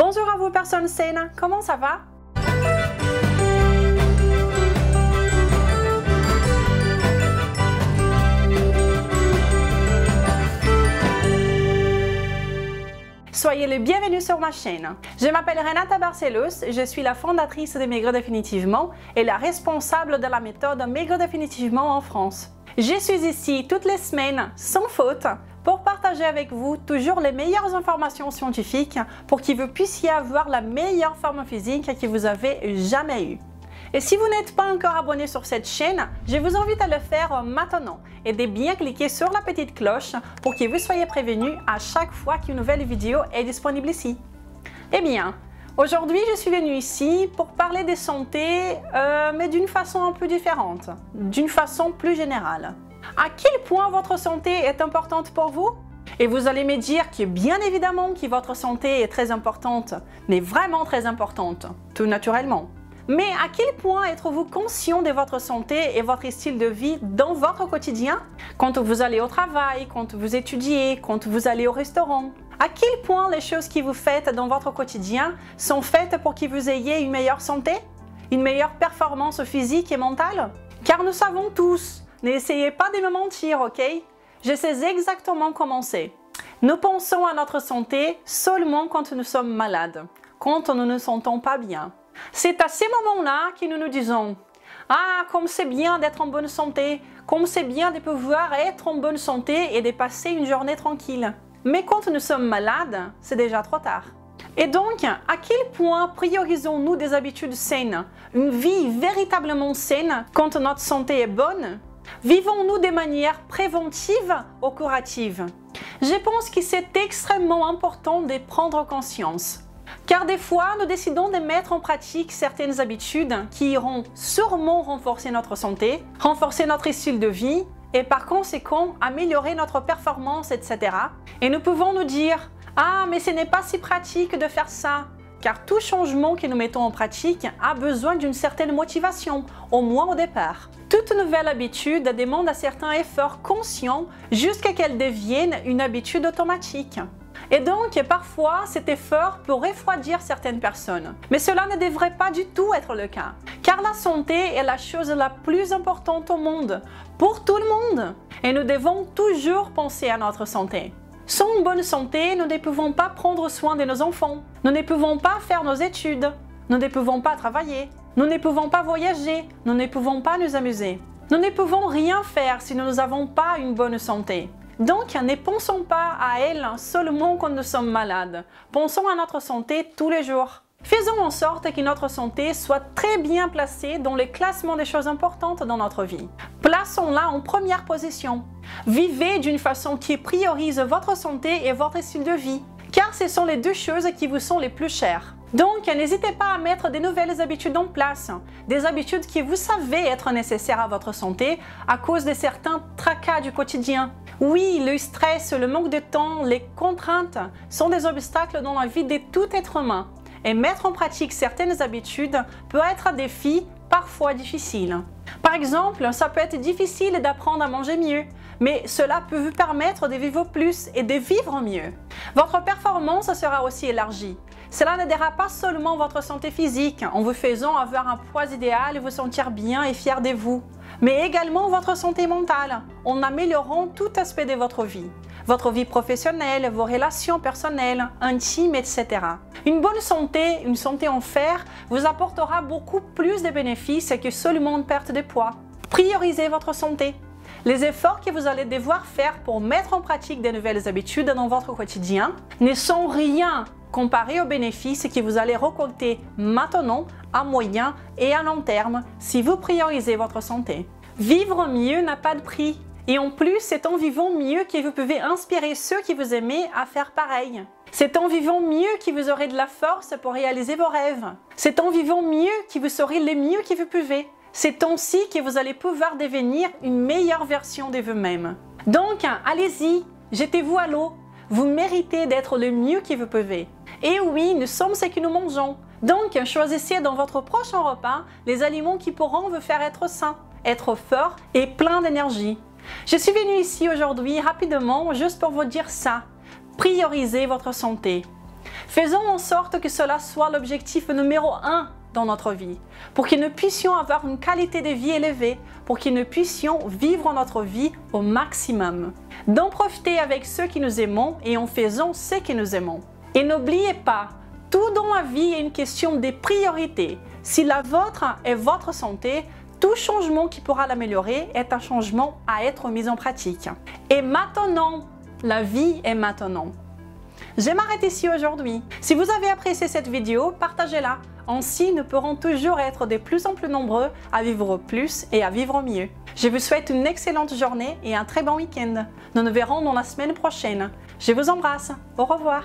Bonjour à vous personnes saines, comment ça va? Soyez les bienvenus sur ma chaîne. Je m'appelle Renata Barcelos, je suis la fondatrice de Maigre Définitivement et la responsable de la méthode Maigre Définitivement en France. Je suis ici toutes les semaines, sans faute, pour partager avec vous toujours les meilleures informations scientifiques pour que vous puissiez avoir la meilleure forme physique que vous avez jamais eue. Et si vous n'êtes pas encore abonné sur cette chaîne, je vous invite à le faire maintenant et de bien cliquer sur la petite cloche pour que vous soyez prévenus à chaque fois qu'une nouvelle vidéo est disponible ici. Eh bien, aujourd'hui je suis venue ici pour parler de santé, mais d'une façon un peu différente, d'une façon plus générale. À quel point votre santé est importante pour vous? Et vous allez me dire que bien évidemment que votre santé est très importante, mais vraiment très importante, tout naturellement. Mais à quel point êtes-vous conscient de votre santé et votre style de vie dans votre quotidien? Quand vous allez au travail, quand vous étudiez, quand vous allez au restaurant? À quel point les choses que vous faites dans votre quotidien sont faites pour que vous ayez une meilleure santé? Une meilleure performance physique et mentale? Car nous savons tous, n'essayez pas de me mentir, ok? Je sais exactement comment c'est. Nous pensons à notre santé seulement quand nous sommes malades, quand nous ne nous sentons pas bien. C'est à ces moments-là que nous nous disons « Ah, comme c'est bien d'être en bonne santé, comme c'est bien de pouvoir être en bonne santé et de passer une journée tranquille. » Mais quand nous sommes malades, c'est déjà trop tard. Et donc, à quel point priorisons-nous des habitudes saines, une vie véritablement saine quand notre santé est bonne? Vivons-nous de manière préventive ou curative? Je pense que c'est extrêmement important de prendre conscience. Car des fois, nous décidons de mettre en pratique certaines habitudes qui iront sûrement renforcer notre santé, renforcer notre style de vie et par conséquent améliorer notre performance, etc. Et nous pouvons nous dire « Ah, mais ce n'est pas si pratique de faire ça ». Car tout changement que nous mettons en pratique a besoin d'une certaine motivation, au moins au départ. Toute nouvelle habitude demande un certain effort conscient jusqu'à qu'elle devienne une habitude automatique. Et donc, parfois, cet effort peut refroidir certaines personnes. Mais cela ne devrait pas du tout être le cas. Car la santé est la chose la plus importante au monde, pour tout le monde. Et nous devons toujours penser à notre santé. Sans une bonne santé, nous ne pouvons pas prendre soin de nos enfants. Nous ne pouvons pas faire nos études. Nous ne pouvons pas travailler. Nous ne pouvons pas voyager. Nous ne pouvons pas nous amuser. Nous ne pouvons rien faire si nous n'avons pas une bonne santé. Donc, ne pensons pas à elle seulement quand nous sommes malades. Pensons à notre santé tous les jours. Faisons en sorte que notre santé soit très bien placée dans le classement des choses importantes dans notre vie. Plaçons-la en première position. Vivez d'une façon qui priorise votre santé et votre style de vie, car ce sont les deux choses qui vous sont les plus chères. Donc, n'hésitez pas à mettre de nouvelles habitudes en place, des habitudes qui vous savez être nécessaires à votre santé à cause de certains tracas du quotidien. Oui, le stress, le manque de temps, les contraintes sont des obstacles dans la vie de tout être humain. Et mettre en pratique certaines habitudes peut être un défi parfois difficile. Par exemple, ça peut être difficile d'apprendre à manger mieux, mais cela peut vous permettre de vivre plus et de vivre mieux. Votre performance sera aussi élargie. Cela n'aidera pas seulement votre santé physique en vous faisant avoir un poids idéal et vous sentir bien et fier de vous, mais également votre santé mentale en améliorant tout aspect de votre vie professionnelle, vos relations personnelles, intimes, etc. Une bonne santé, une santé en fer, vous apportera beaucoup plus de bénéfices que seulement une perte de poids. Priorisez votre santé. Les efforts que vous allez devoir faire pour mettre en pratique de nouvelles habitudes dans votre quotidien ne sont rien comparé aux bénéfices que vous allez récolter maintenant, à moyen et à long terme si vous priorisez votre santé. Vivre mieux n'a pas de prix. Et en plus, c'est en vivant mieux que vous pouvez inspirer ceux qui vous aimez à faire pareil. C'est en vivant mieux que vous aurez de la force pour réaliser vos rêves. C'est en vivant mieux que vous serez le mieux que vous pouvez. C'est ainsi que vous allez pouvoir devenir une meilleure version de vous-même. Donc, allez-y, jetez-vous à l'eau. Vous méritez d'être le mieux que vous pouvez. Et oui, nous sommes ce que nous mangeons. Donc, choisissez dans votre prochain repas les aliments qui pourront vous faire être sain, être fort et plein d'énergie. Je suis venue ici aujourd'hui rapidement juste pour vous dire ça. Priorisez votre santé. Faisons en sorte que cela soit l'objectif numéro 1 dans notre vie, pour que nous puissions avoir une qualité de vie élevée, pour que nous puissions vivre notre vie au maximum. D'en profiter avec ceux qui nous aimons et en faisant ce que nous aimons. Et n'oubliez pas, tout dans la vie est une question de priorité. Si la vôtre est votre santé, tout changement qui pourra l'améliorer est un changement à être mis en pratique. Et maintenant, la vie est maintenant. Je m'arrête ici aujourd'hui. Si vous avez apprécié cette vidéo, partagez-la. Ainsi, nous pourrons toujours être de plus en plus nombreux à vivre plus et à vivre mieux. Je vous souhaite une excellente journée et un très bon week-end. Nous nous verrons dans la semaine prochaine. Je vous embrasse. Au revoir.